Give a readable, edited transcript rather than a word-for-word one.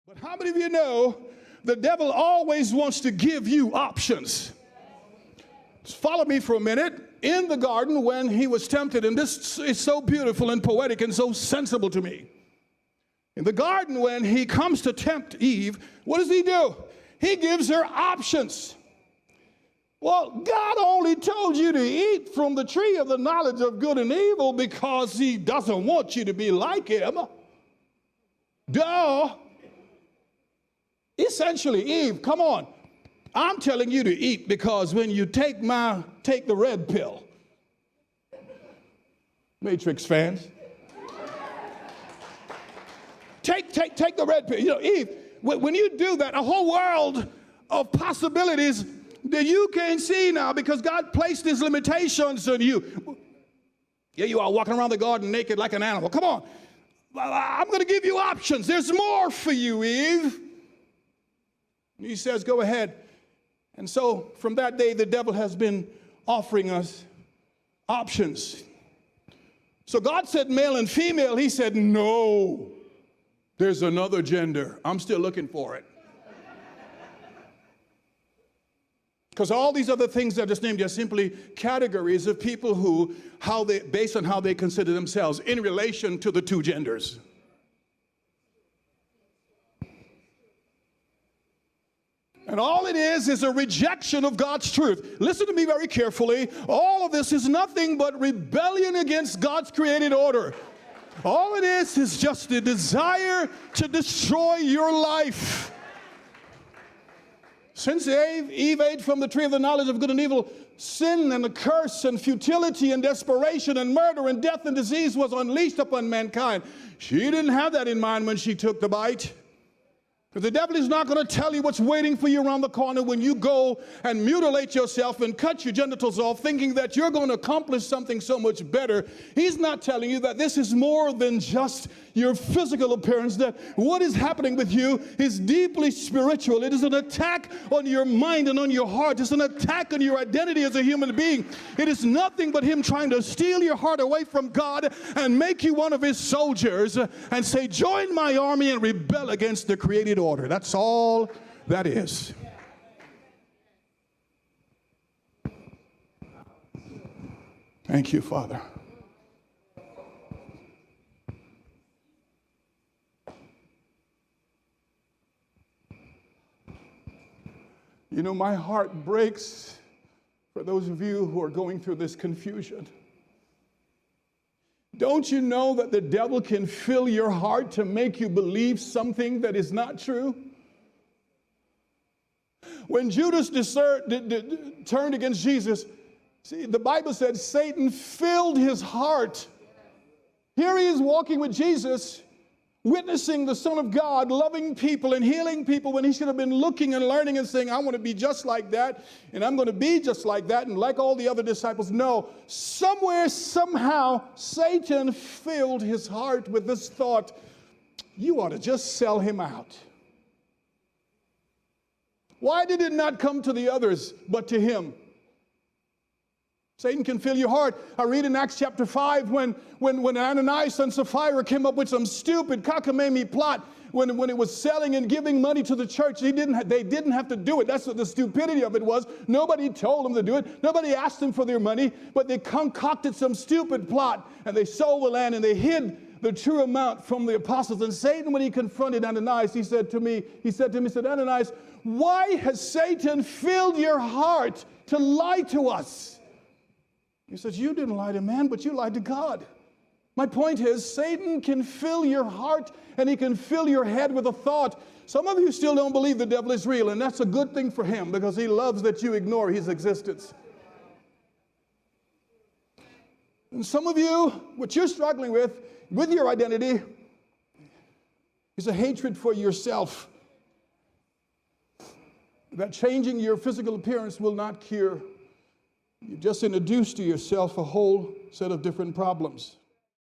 But how many of you know the devil always wants to give you options? Just follow me for a minute. In the garden when he was tempted, and this is so beautiful and poetic and so sensible to me. In the garden when he comes to tempt Eve, what does he do? He gives her options. Well, God only told you to eat from the tree of the knowledge of good and evil because he doesn't want you to be like him. Duh. Essentially, Eve, come on. I'm telling you to eat because when you take the red pill. Matrix fans. Take the red pill. You know, Eve, when you do that, a whole world of possibilities that you can't see now because God placed his limitations on you. Here you are walking around the garden naked like an animal. Come on. I'm going to give you options. There's more for you, Eve. And he says, go ahead. And so from that day, the devil has been offering us options. So God said male and female. He said, no, there's another gender. I'm still looking for it. Because all these other things that I just named are simply categories of people who, based on how they consider themselves in relation to the two genders. And all it is a rejection of God's truth. Listen to me very carefully. All of this is nothing but rebellion against God's created order. All it is just a desire to destroy your life. Since Eve ate from the tree of the knowledge of good and evil, sin and the curse and futility and desperation and murder and death and disease was unleashed upon mankind. She didn't have that in mind when she took the bite. Because the devil is not going to tell you what's waiting for you around the corner when you go and mutilate yourself and cut your genitals off thinking that you're going to accomplish something so much better. He's not telling you that this is more than just your physical appearance, that what is happening with you is deeply spiritual. It is an attack on your mind and on your heart. It's an attack on your identity as a human being. It is nothing but him trying to steal your heart away from God and make you one of his soldiers and say, join my army and rebel against the created order. That's all that is. Thank you, Father. You know, my heart breaks for those of you who are going through this confusion. Don't you know that the devil can fill your heart to make you believe something that is not true? When Judas turned against Jesus, see, the Bible said Satan filled his heart. Here he is walking with Jesus, witnessing the Son of God, loving people and healing people when he should have been looking and learning and saying, I want to be just like that, and I'm going to be just like that, and like all the other disciples. No, somewhere, somehow, Satan filled his heart with this thought, you ought to just sell him out. Why did it not come to the others, but to him? Satan can fill your heart. I read in Acts chapter 5 when Ananias and Sapphira came up with some stupid cockamamie plot when it was selling and giving money to the church. They didn't have to do it. That's what the stupidity of it was. Nobody told them to do it. Nobody asked them for their money, but they concocted some stupid plot and they sold the land and they hid the true amount from the apostles. And Satan, when he confronted Ananias, he said to me, Ananias, why has Satan filled your heart to lie to us? He says, you didn't lie to man, but you lied to God. My point is, Satan can fill your heart and he can fill your head with a thought. Some of you still don't believe the devil is real, and that's a good thing for him because he loves that you ignore his existence. And some of you, what you're struggling with your identity, is a hatred for yourself. That changing your physical appearance will not cure. You just introduced to yourself a whole set of different problems.